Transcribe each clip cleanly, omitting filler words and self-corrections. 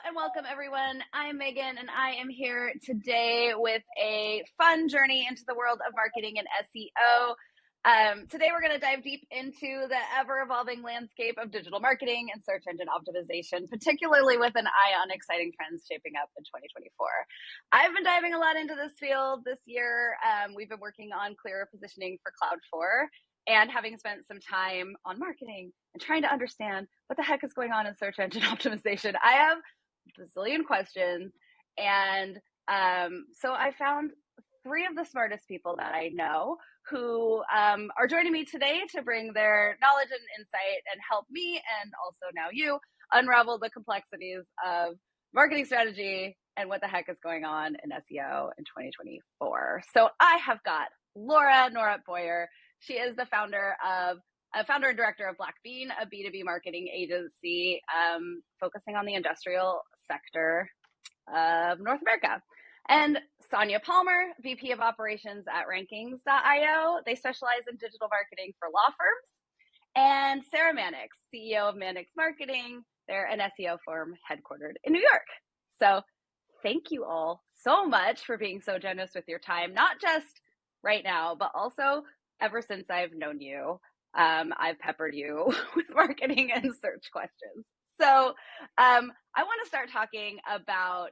and welcome everyone. I'm Megan and I am here today with a fun journey into the world of marketing and SEO. Today we're going to dive deep into the ever-evolving landscape of digital marketing and search engine optimization, particularly with an eye on exciting trends shaping up in 2024. I've been diving a lot into this field this year. We've been working on clearer positioning for Cloud 4 and having spent some time on marketing and trying to understand what the heck is going on in search engine optimization. I have a bazillion questions. And so I found three of the smartest people that I know who are joining me today to bring their knowledge and insight and help me, and also now you, unravel the complexities of marketing strategy and what the heck is going on in SEO in 2024. So I have got Laura Boyer. She is the founder and director of Black Bean, a B2B marketing agency focusing on the industrial sector of North America. And Sonya Palmer, VP of Operations at Rankings.io. They specialize in digital marketing for law firms. And Sara Mannix, CEO of Mannix Marketing. They're an SEO firm headquartered in New York. So thank you all so much for being so generous with your time, not just right now, but also ever since I've known you. I've peppered you with marketing and search questions. So I want to start talking about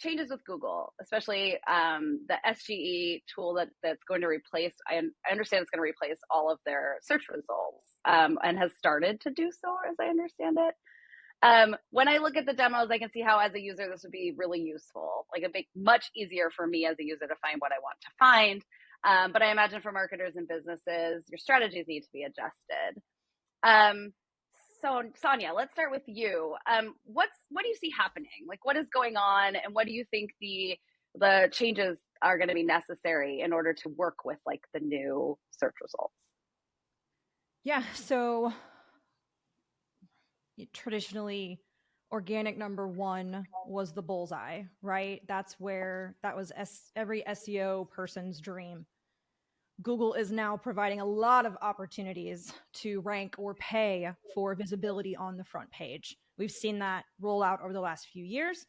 changes with Google, especially the SGE tool that's going to replace, I understand it's going to replace all of their search results and has started to do so, as I understand it. When I look at the demos, I can see how as a user this would be really useful. Like it'd be much easier for me as a user to find what I want to find. But I imagine for marketers and businesses, your strategies need to be adjusted. So Sonya, let's start with you. What do you see happening? Like what is going on, and what do you think the changes are going to be necessary in order to work with like the new search results? Yeah, so traditionally organic number one was the bullseye, right? That was every SEO person's dream. Google is now providing a lot of opportunities to rank or pay for visibility on the front page. We've seen that roll out over the last few years.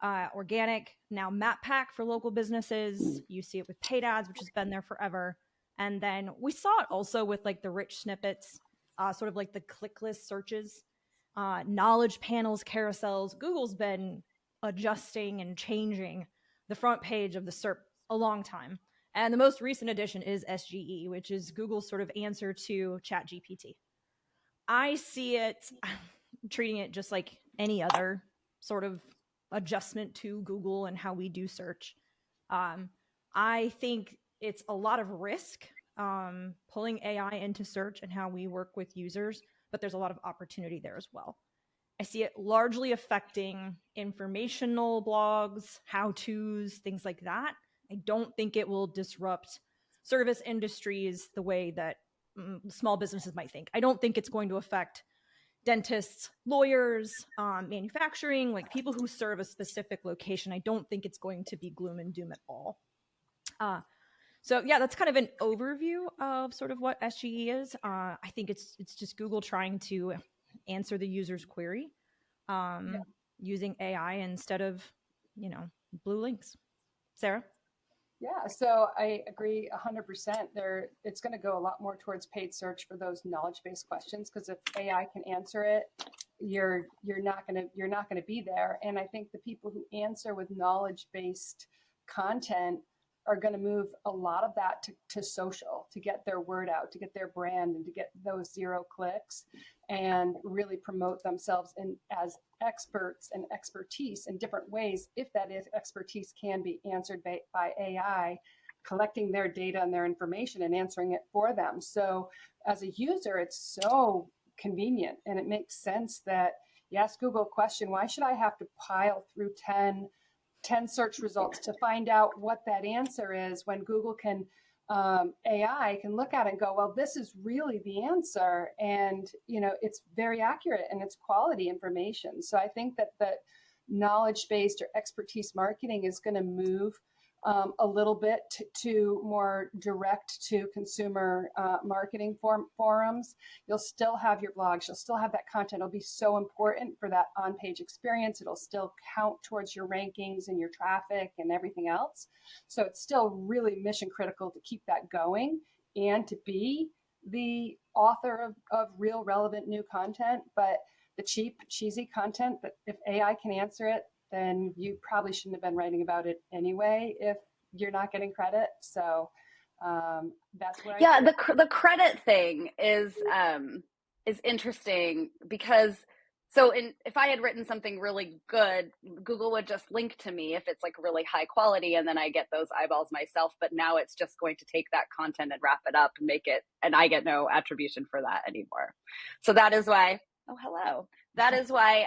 Organic, now map pack for local businesses. You see it with paid ads, which has been there forever. And then we saw it also with like the rich snippets, sort of like the clickless searches, knowledge panels, carousels. Google's been adjusting and changing the front page of the SERP a long time. And the most recent addition is SGE, which is Google's sort of answer to ChatGPT. I see it, treating it just like any other sort of adjustment to Google and how we do search. I think it's a lot of risk pulling AI into search and how we work with users, but there's a lot of opportunity there as well. I see it largely affecting informational blogs, how-tos, things like that. I don't think it will disrupt service industries the way that small businesses might think. I don't think it's going to affect dentists, lawyers, manufacturing, like people who serve a specific location. I don't think it's going to be gloom and doom at all. So yeah, that's kind of an overview of sort of what SGE is. I think it's just Google trying to answer the user's query using AI instead of, blue links. Sara? Yeah, so I agree 100%. It's going to go a lot more towards paid search for those knowledge-based questions, because if AI can answer it, you're not going to be there. And I think the people who answer with knowledge-based content are going to move a lot of that to social, to get their word out, to get their brand, and to get those 0 clicks and really promote themselves as experts and expertise in different ways, if that is expertise can be answered by AI, collecting their data and their information and answering it for them. So as a user, it's so convenient, and it makes sense that you ask Google a question, why should I have to pile through 10 search results to find out what that answer is, when Google can, AI can look at it and go, well, this is really the answer. And, it's very accurate and it's quality information. So I think that the knowledge-based or expertise marketing is going to move a little bit to more direct to consumer marketing forums. You'll still have your blogs. You'll still have that content. It'll be so important for that on-page experience. It'll still count towards your rankings and your traffic and everything else. So it's still really mission critical to keep that going and to be the author of real relevant new content. But the cheap, cheesy content, that if AI can answer it, then you probably shouldn't have been writing about it anyway if you're not getting credit. So that's where the credit thing is interesting, because if I had written something really good, Google would just link to me if it's like really high quality, and then I get those eyeballs myself. But now it's just going to take that content and wrap it up and make it, and I get no attribution for that anymore. So that is why, oh, hello. That is why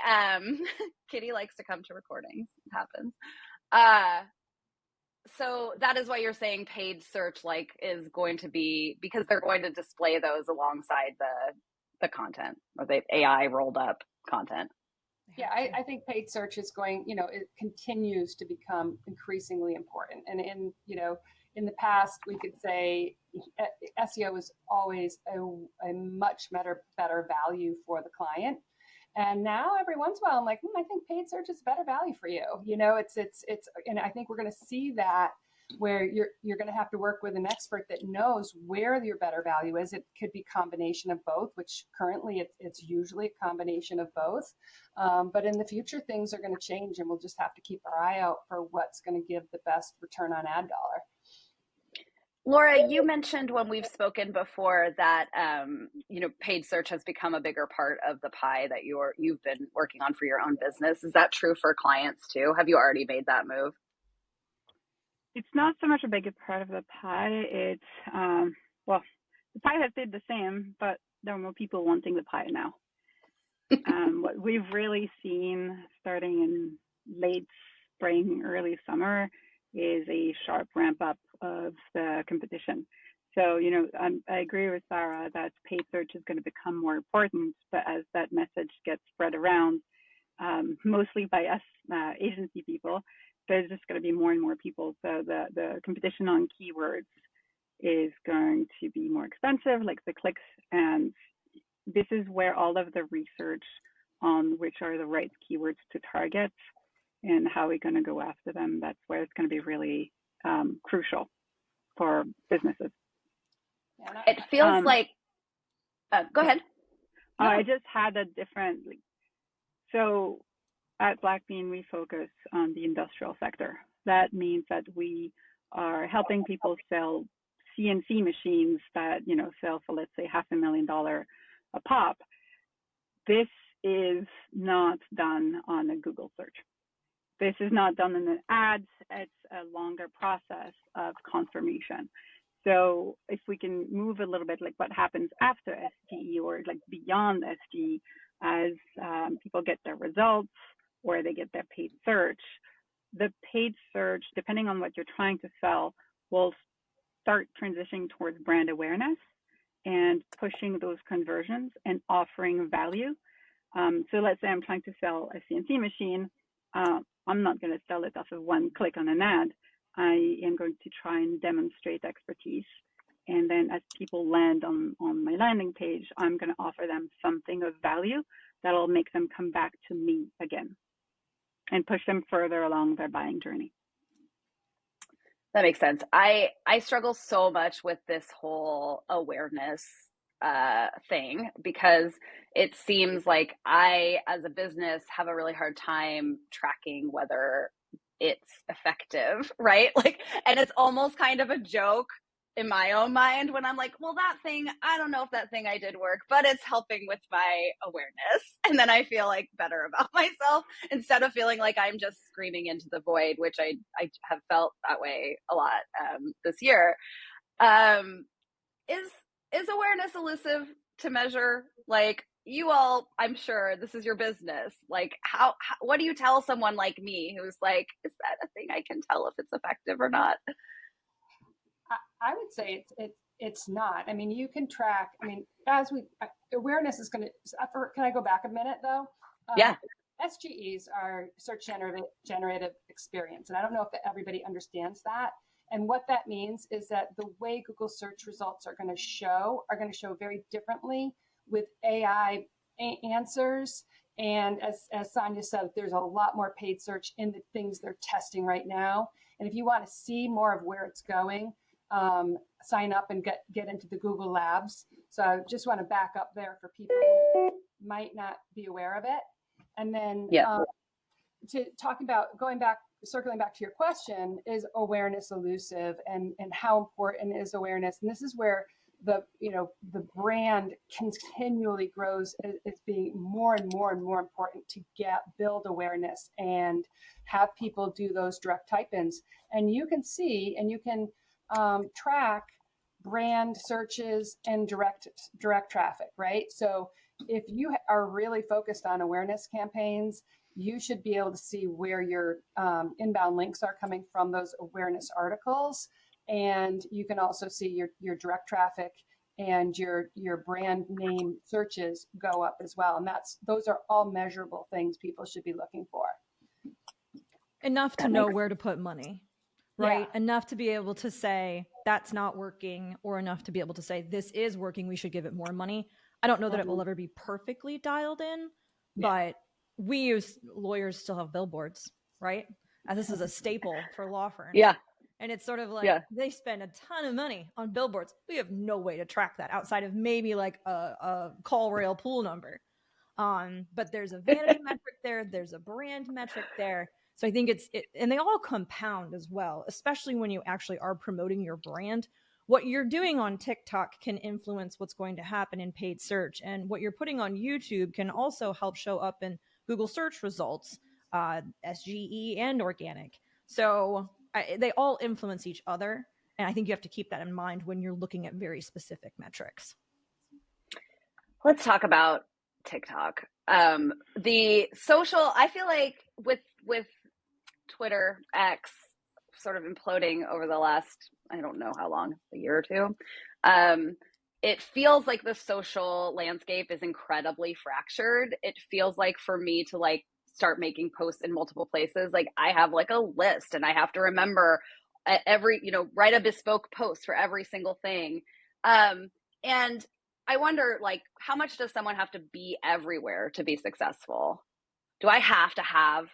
Kitty likes to come to recordings. It happens. So that is why you're saying paid search is going to be, because they're going to display those alongside the content, or the AI rolled up content. Yeah, I think paid search is going, it continues to become increasingly important. And in the past, we could say SEO is always a much better value for the client. And now every once in a while, I'm like, I think paid search is a better value for you. It's, and I think we're going to see that where you're going to have to work with an expert that knows where your better value is. It could be a combination of both, which currently it's usually a combination of both. But in the future, things are going to change, and we'll just have to keep our eye out for what's going to give the best return on ad dollar. Laura, you mentioned when we've spoken before that paid search has become a bigger part of the pie that you've been working on for your own business. Is that true for clients too? Have you already made that move? It's not so much a bigger part of the pie. It's the pie has stayed the same, but there are more people wanting the pie now. What we've really seen starting in late spring, early summer is a sharp ramp up of the competition. So, I agree with Sara that paid search is going to become more important, but as that message gets spread around, mostly by us agency people, there's just going to be more and more people. So the competition on keywords is going to be more expensive, like the clicks. And this is where all of the research on which are the right keywords to target and how we're going to go after them, that's where it's going to be really crucial for businesses. It feels like, go ahead. I just had a different, so at Blackbean, we focus on the industrial sector. That means that we are helping people sell CNC machines that, sell for, let's say, $500,000 a pop. This is not done on a Google search. This is not done in the ads. It's a longer process of confirmation. So if we can move a little bit, like what happens after SGE or like beyond SGE, as people get their results or they get their paid search, the paid search, depending on what you're trying to sell, will start transitioning towards brand awareness and pushing those conversions and offering value. So let's say I'm trying to sell a CNC machine. I'm not going to sell it off of one click on an ad. I am going to try and demonstrate expertise. And then as people land on my landing page, I'm going to offer them something of value that'll make them come back to me again and push them further along their buying journey. That makes sense. I struggle so much with this whole awareness thing, because it seems like I, as a business, have a really hard time tracking whether it's effective, right? And it's almost kind of a joke in my own mind when I'm like, well, that thing, I don't know if that thing I did work, but it's helping with my awareness. And then I feel better about myself instead of feeling like I'm just screaming into the void, which I have felt that way a lot this year. Is awareness elusive to measure? You all, I'm sure this is your business. How what do you tell someone like me who's like, is that a thing I can tell if it's effective or not? I would say it's not. I mean, you can track. I mean, awareness is going to. Can I go back a minute though? Yeah. SGEs are search generative experience. And I don't know if everybody understands that. And what that means is that the way Google search results are going to show very differently with AI answers. And as Sonya said, there's a lot more paid search in the things they're testing right now. And if you want to see more of where it's going, sign up and get into the Google Labs. So I just want to back up there for people who might not be aware of it. And then to talk about circling back to your question, is awareness elusive, and how important is awareness? And this is where the brand continually grows as being more and more and more important to build awareness and have people do those direct type-ins. And you can see and you can track brand searches and direct traffic, right? So if you are really focused on awareness campaigns, you should be able to see where your inbound links are coming from those awareness articles. And you can also see your direct traffic and your brand name searches go up as well. And those are all measurable things people should be looking for. Enough to know where to put money, right? Yeah. Enough to be able to say that's not working, or enough to be able to say this is working, we should give it more money. I don't know that it will ever be perfectly dialed in, but lawyers still have billboards, right? And this is a staple for law firms. Yeah. And it's sort of like they spend a ton of money on billboards. We have no way to track that outside of maybe like a call rail pool number. But there's a vanity metric there. There's a brand metric there. So I think and they all compound as well, especially when you actually are promoting your brand. What you're doing on TikTok can influence what's going to happen in paid search. And what you're putting on YouTube can also help show up in Google search results, SGE and organic. So they all influence each other. And I think you have to keep that in mind when you're looking at very specific metrics. Let's talk about TikTok. The social, I feel like with Twitter, X sort of imploding over the last, I don't know how long, a year or two. It feels like the social landscape is incredibly fractured. It feels like for me to start making posts in multiple places, I have a list and I have to remember write a bespoke post for every single thing. And I wonder, how much does someone have to be everywhere to be successful? Do I have to have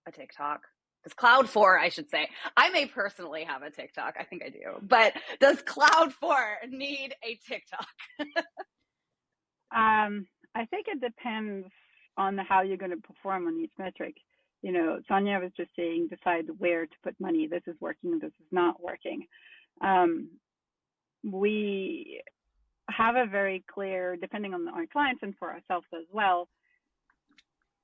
a TikTok? Does Cloud4, I should say, I may personally have a TikTok. I think I do. But does Cloud4 need a TikTok? I think it depends on how you're going to perform on each metric. Sonya was just saying, decide where to put money. This is working, this is not working. We have a very clear, depending on our clients and for ourselves as well,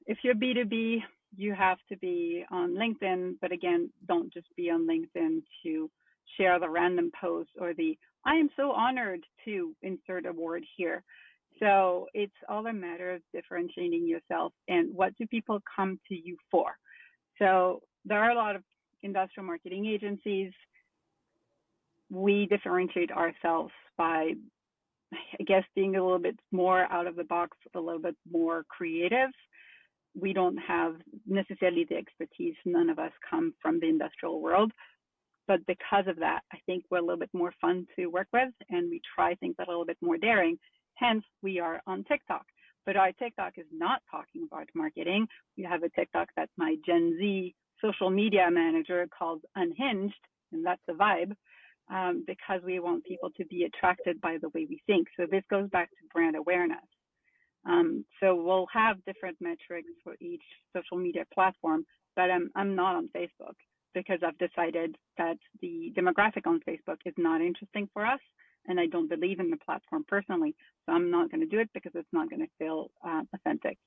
if you're B2B, you have to be on LinkedIn, but again, don't just be on LinkedIn to share the random post or I am so honored to insert a word here. So it's all a matter of differentiating yourself and what do people come to you for. So there are a lot of industrial marketing agencies. We differentiate ourselves by, I guess, being a little bit more out of the box, a little bit more creative. We don't have necessarily the expertise. None of us come from the industrial world. But because of that, I think we're a little bit more fun to work with and we try things that are a little bit more daring. Hence, we are on TikTok. But our TikTok is not talking about marketing. We have a TikTok that my Gen Z social media manager calls Unhinged, and that's the vibe, because we want people to be attracted by the way we think. So this goes back to brand awareness. So we'll have different metrics for each social media platform, but I'm not on Facebook because I've decided that the demographic on Facebook is not interesting for us, and I don't believe in the platform personally. So I'm not going to do it because it's not going to feel authentic.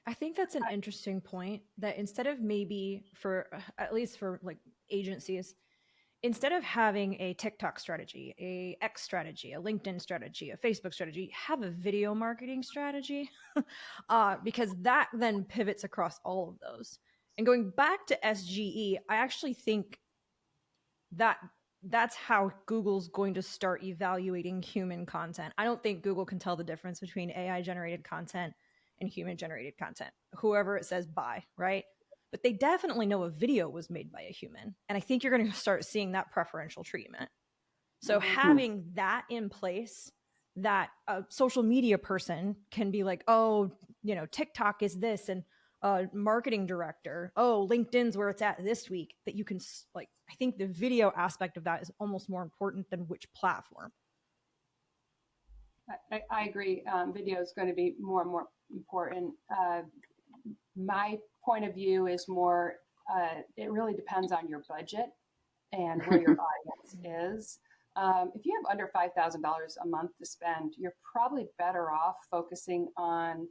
I think that's an interesting point, that instead of maybe at least for agencies, instead of having a TikTok strategy, a X strategy, a LinkedIn strategy, a Facebook strategy, have a video marketing strategy, because that then pivots across all of those. And going back to SGE, I actually think that's how Google's going to start evaluating human content. I don't think Google can tell the difference between AI generated content in human generated content, whoever it says by, right? But they definitely know a video was made by a human. And I think you're going to start seeing that preferential treatment. So having that in place, that a social media person can be like, oh, TikTok is this, and marketing director, oh, LinkedIn's where it's at this week, that you can like, I think the video aspect of that is almost more important than which platform. I agree. Video is going to be more and more important. My point of view is more, it really depends on your budget and where your audience is. If you have under $5,000 a month to spend, you're probably better off focusing on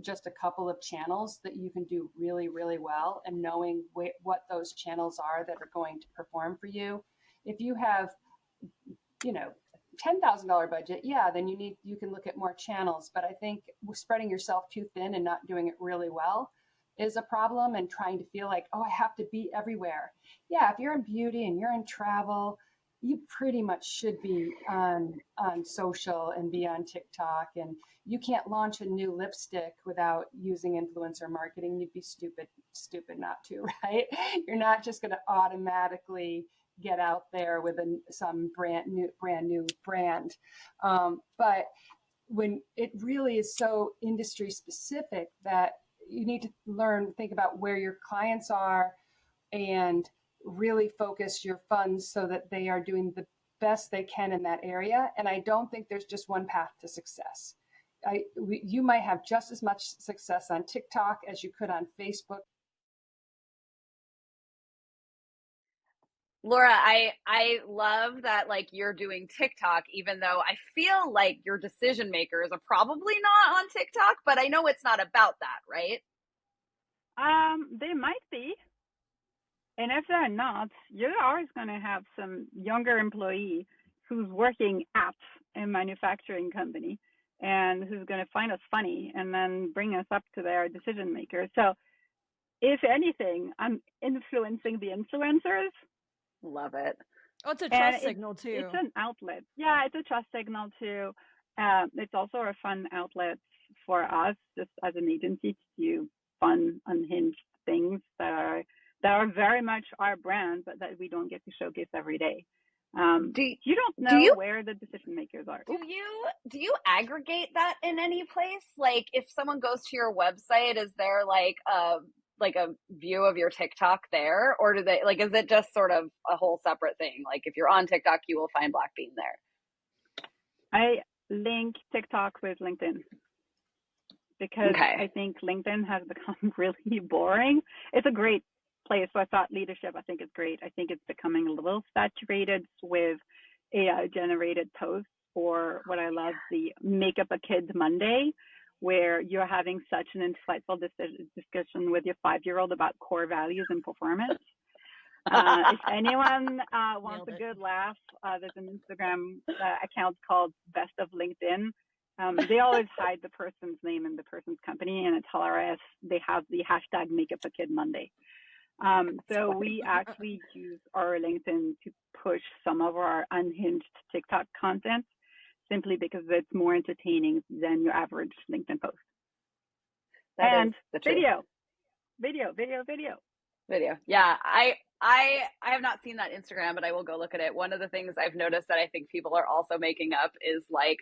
just a couple of channels that you can do really, really well, and knowing what those channels are that are going to perform for you. If you have, $10,000 budget, then you can look at more channels. But I think spreading yourself too thin and not doing it really well is a problem, and trying to feel like, oh, I have to be everywhere. Yeah, if you're in beauty and you're in travel, you pretty much should be on social and be on TikTok. And you can't launch a new lipstick without using influencer marketing. You'd be stupid not to, right? You're not just going to automatically get out there with some brand new brand. But when it really is so industry specific, that you need to think about where your clients are and really focus your funds so that they are doing the best they can in that area. And I don't think there's just one path to success. You might have just as much success on TikTok as you could on Facebook. Laura, I love that, like, you're doing TikTok, even though I feel like your decision makers are probably not on TikTok, but I know it's not about that, right? They might be. And if they're not, you're always going to have some younger employee who's working at a manufacturing company and who's going to find us funny and then bring us up to their decision makers. So if anything, I'm influencing the influencers. Love it. Oh, it's a trust signal too. It's an outlet. Yeah, it's a trust signal too. It's also a fun outlet for us, just as an agency, to do fun, unhinged things that are very much our brand, but that we don't get to showcase every day. You don't know where the decision makers are. Do you aggregate that in any place? Like, if someone goes to your website, is there like a view of your TikTok there, or do they, like, is it just sort of a whole separate thing? Like, if you're on TikTok, you will find Blackbean there. I link TikTok with LinkedIn because I think LinkedIn has become really boring. It's a great place for thought leadership. I think it's great. I think it's becoming a little saturated with AI generated posts, or what I love, the Make Up a Kid Monday, where you're having such an insightful discussion with your 5-year-old about core values and performance. If anyone wants a good laugh, there's an Instagram account called Best of LinkedIn. They always hide the person's name and the person's company, and it's hilarious. They have the hashtag Make Up a Kid Monday. So we actually use our LinkedIn to push some of our unhinged TikTok content, simply because it's more entertaining than your average LinkedIn post. And video. Yeah, I have not seen that Instagram, but I will go look at it. One of the things I've noticed that I think people are also making up is, like,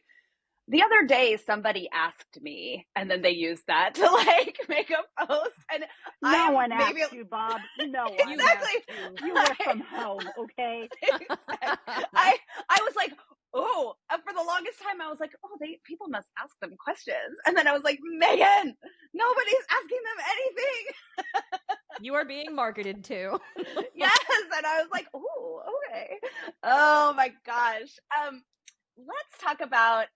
the other day somebody asked me, and then they used that to, like, make a post. And no one asked you, Bob. No one. Exactly. You were from home, okay? I was like, oh, for the longest time I was like, oh, people must ask them questions. And then I was like, Megan, nobody's asking them anything. You are being marketed to. Yes. And I was like, oh, okay. Oh my gosh. Let's talk about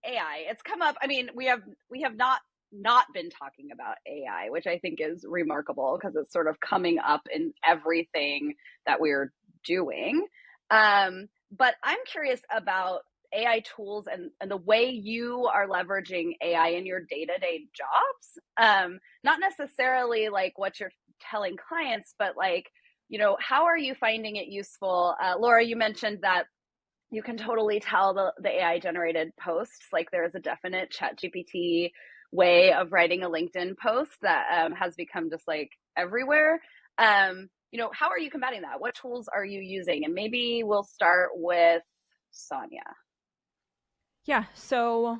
AI. It's come up. I mean, we have not been talking about AI, which I think is remarkable because it's sort of coming up in everything that we're doing. But I'm curious about AI tools and the way you are leveraging AI in your day-to-day jobs. Not necessarily like what you're telling clients, but, like, how are you finding it useful? Laura, you mentioned that you can totally tell the AI generated posts. Like, there is a definite ChatGPT way of writing a LinkedIn post that has become just like everywhere. How are you combating that? What tools are you using? And maybe we'll start with Sonya. Yeah, so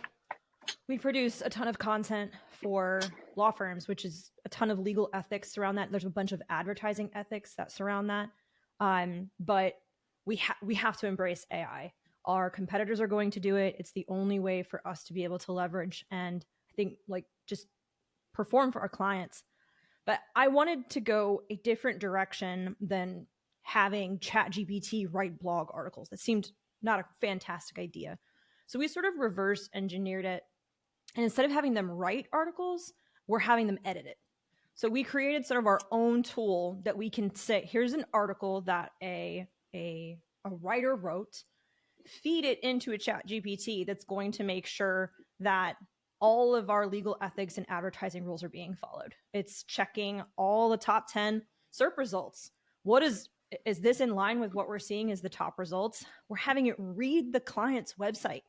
we produce a ton of content for law firms, which is a ton of legal ethics around that. There's a bunch of advertising ethics that surround that. But we have to embrace AI. Our competitors are going to do it. It's the only way for us to be able to leverage and I think like just perform for our clients. But I wanted to go a different direction than having ChatGPT write blog articles. That seemed not a fantastic idea. So we sort of reverse engineered it. And instead of having them write articles, we're having them edit it. So we created sort of our own tool that we can say, here's an article that a writer wrote, feed it into a ChatGPT that's going to make sure that all of our legal ethics and advertising rules are being followed. It's checking all the top 10 SERP results. Is this in line with what we're seeing as the top results? We're having it read the client's website,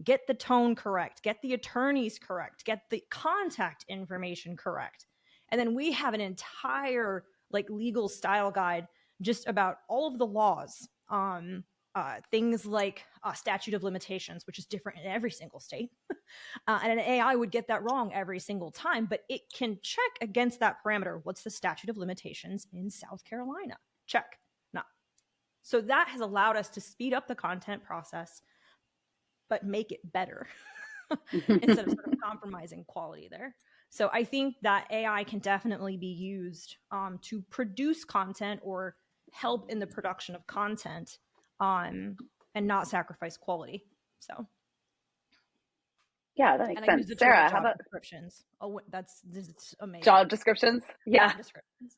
get the tone correct, get the attorneys correct, get the contact information correct. And then we have an entire like legal style guide just about all of the laws, things like statute of limitations, which is different in every single state. And an AI would get that wrong every single time, but it can check against that parameter. What's the statute of limitations in South Carolina? Check. No. So that has allowed us to speed up the content process, but make it better instead of sort of compromising quality there. So I think that AI can definitely be used to produce content or help in the production of content and not sacrifice quality. So yeah, that makes sense. Sara, how about descriptions? Oh, that's amazing. Job descriptions? Yeah. Job descriptions.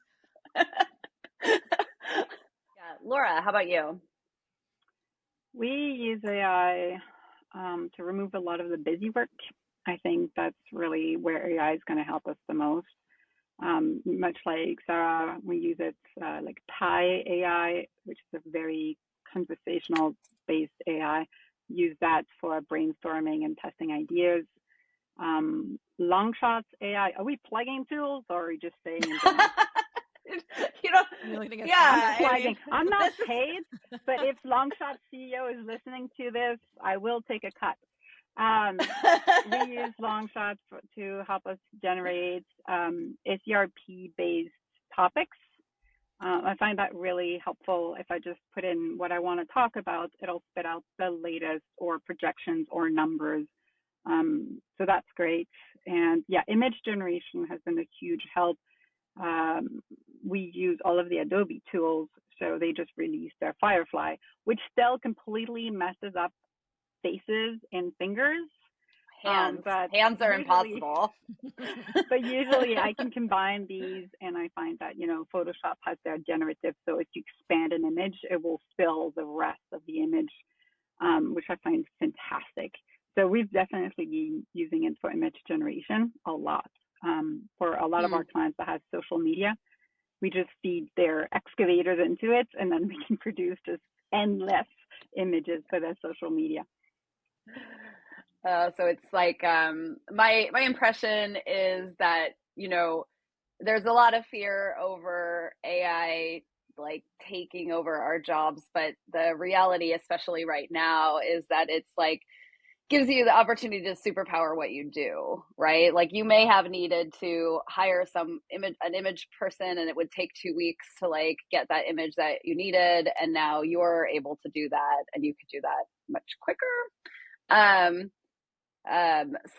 Yeah. Laura, how about you? We use AI to remove a lot of the busy work. I think that's really where AI is going to help us the most. Much like Sara, we use it like Pi AI, which is a very conversational based AI. Use that for brainstorming and testing ideas. Longshots AI, are we plugging tools or are we just saying? I'm not paid, but if Longshot CEO is listening to this, I will take a cut. We use Longshot to help us generate SERP-based topics. I find that really helpful. If I just put in what I want to talk about, it'll spit out the latest or projections or numbers. So that's great. And yeah, image generation has been a huge help. We use all of the Adobe tools. So they just released their Firefly, which still completely messes up faces and fingers. Hands are impossible. But usually I can combine these, and I find that, Photoshop has their generative. So if you expand an image, it will fill the rest of the image, which I find fantastic. So we've definitely been using it for image generation a lot. For a lot of our clients that have social media, we just feed their excavators into it, and then we can produce just endless images for their social media. So it's like my impression is that there's a lot of fear over AI like taking over our jobs, but the reality, especially right now, is that it's like gives you the opportunity to superpower what you do, right? Like you may have needed to hire an image person, and it would take 2 weeks to like get that image that you needed, and now you're able to do that, and you could do that much quicker.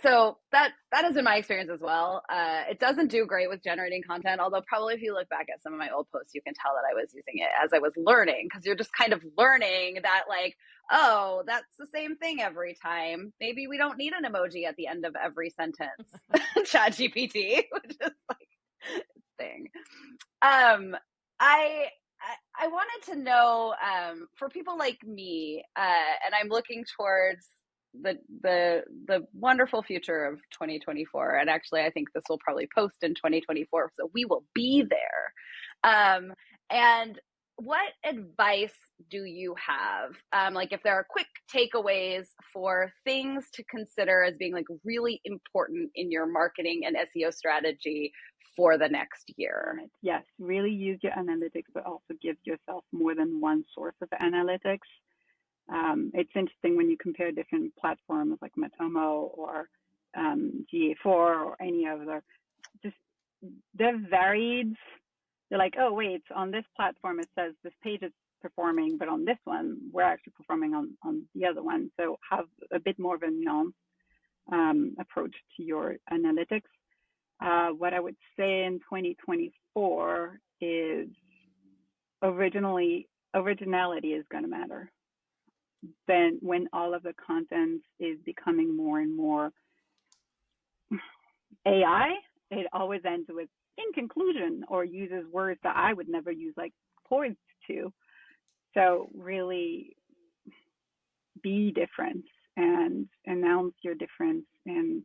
So that has been my experience as well. It doesn't do great with generating content, although probably if you look back at some of my old posts, you can tell that I was using it as I was learning, because you're just kind of learning that like, oh, that's the same thing every time. Maybe we don't need an emoji at the end of every sentence. ChatGPT, which is like its thing. I wanted to know for people like me, and I'm looking towards the wonderful future of 2024, and actually I think this will probably post in 2024, so we will be there. And what advice do you have? Like if there are quick takeaways for things to consider as being like really important in your marketing and SEO strategy for the next year? Yes, really use your analytics, but also give yourself more than one source of analytics. It's interesting when you compare different platforms like Matomo or GA4 or any other, just they're varied. They're like, oh, wait, on this platform, it says this page is performing, but on this one, we're actually performing on the other one. So have a bit more of a nuanced approach to your analytics. What I would say in 2024 is originality is going to matter. Then when all of the content is becoming more and more AI, it always ends with in conclusion or uses words that I would never use, like poised to. So really be different and announce your difference and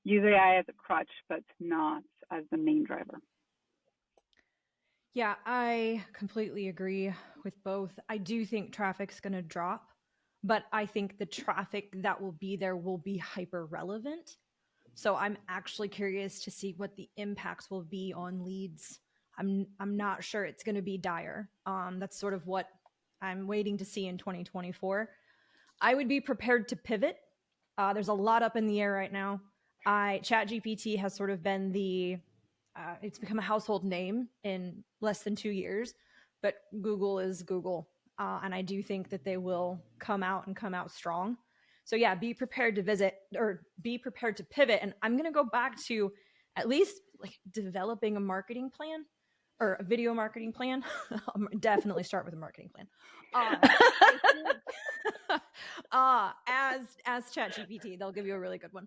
use AI as a crutch, but not as the main driver. Yeah, I completely agree with both. I do think traffic's going to drop, but I think the traffic that will be there will be hyper relevant. So I'm actually curious to see what the impacts will be on leads. I'm not sure it's going to be dire. That's sort of what I'm waiting to see in 2024. I would be prepared to pivot. There's a lot up in the air right now. ChatGPT has sort of been it's become a household name in less than 2 years, but Google is Google. And I do think that they will come out strong. So yeah, be prepared to pivot. And I'm going to go back to at least like developing a marketing plan or a video marketing plan. I'll definitely start with a marketing plan. As ChatGPT, they'll give you a really good one.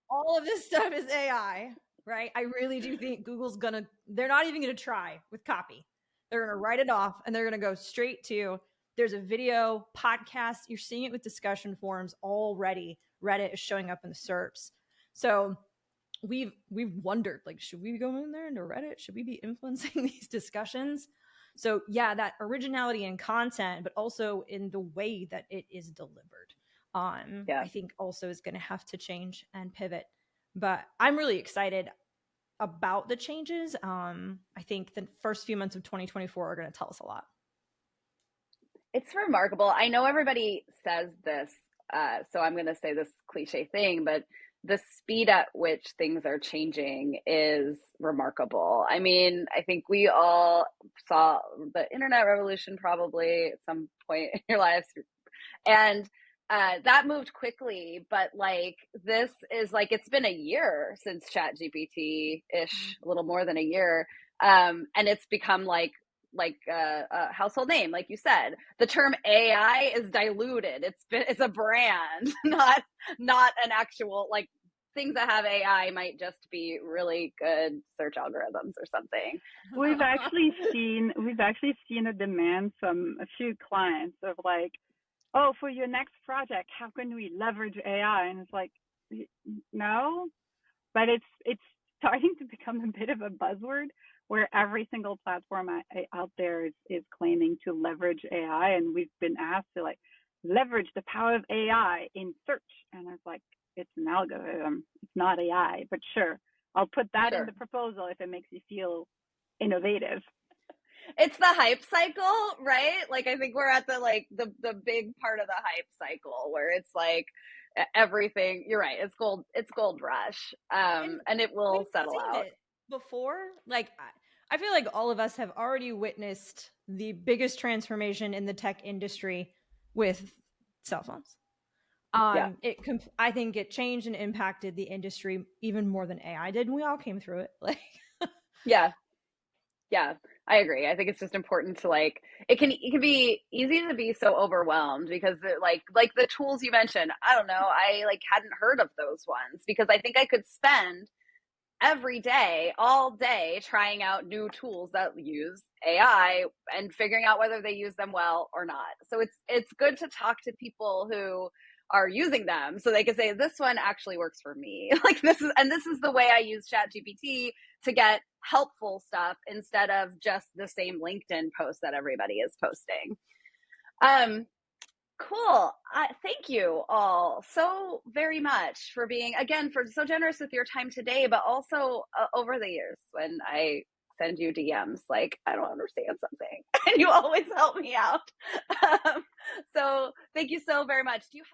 All of this stuff is AI, right? I really do think they're not even going to try with copy. They're going to write it off and they're going to go straight to, there's a video podcast. You're seeing it with discussion forums already. Reddit is showing up in the SERPs. So we've wondered, like, should we go in there into Reddit? Should we be influencing these discussions? So yeah, that originality in content, but also in the way that it is delivered. I think also is going to have to change and pivot. But I'm really excited about the changes. I think the first few months of 2024 are going to tell us a lot. It's remarkable. I know everybody says this, so I'm going to say this cliche thing, but the speed at which things are changing is remarkable. I mean, I think we all saw the internet revolution probably at some point in your lives. And that moved quickly, but like this is like, it's been a year since ChatGPT-ish, a little more than a year. And it's become like a household name, like you said. The term AI is diluted. It's a brand, not an actual, like, things that have AI might just be really good search algorithms or something. We've actually seen a demand from a few clients of like, oh, for your next project, how can we leverage AI? And it's like, no, but it's starting to become a bit of a buzzword where every single platform out there is claiming to leverage AI. And we've been asked to like leverage the power of AI in search. And it's like, it's an algorithm. It's not AI, but sure, I'll put that in the proposal if it makes you feel innovative. It's the hype cycle, right? Like, I think we're at the big part of the hype cycle where it's like everything, you're right. It's gold rush. And it will settle out. Before, like, I feel like all of us have already witnessed the biggest transformation in the tech industry with cell phones. I think it changed and impacted the industry even more than AI did, and we all came through it. Like, yeah, I agree. I think it's just important to like, it can be easy to be so overwhelmed because like the tools you mentioned, I don't know, I like hadn't heard of those ones because I think I could spend every day, all day, trying out new tools that use AI and figuring out whether they use them well or not. So it's good to talk to people who are using them, so they can say, this one actually works for me. Like this is the way I use ChatGPT to get helpful stuff instead of just the same LinkedIn post that everybody is posting. Cool. Thank you all so very much for being, again, for so generous with your time today, but also over the years when I send you DMs like I don't understand something, and you always help me out. So thank you so very much. Do you have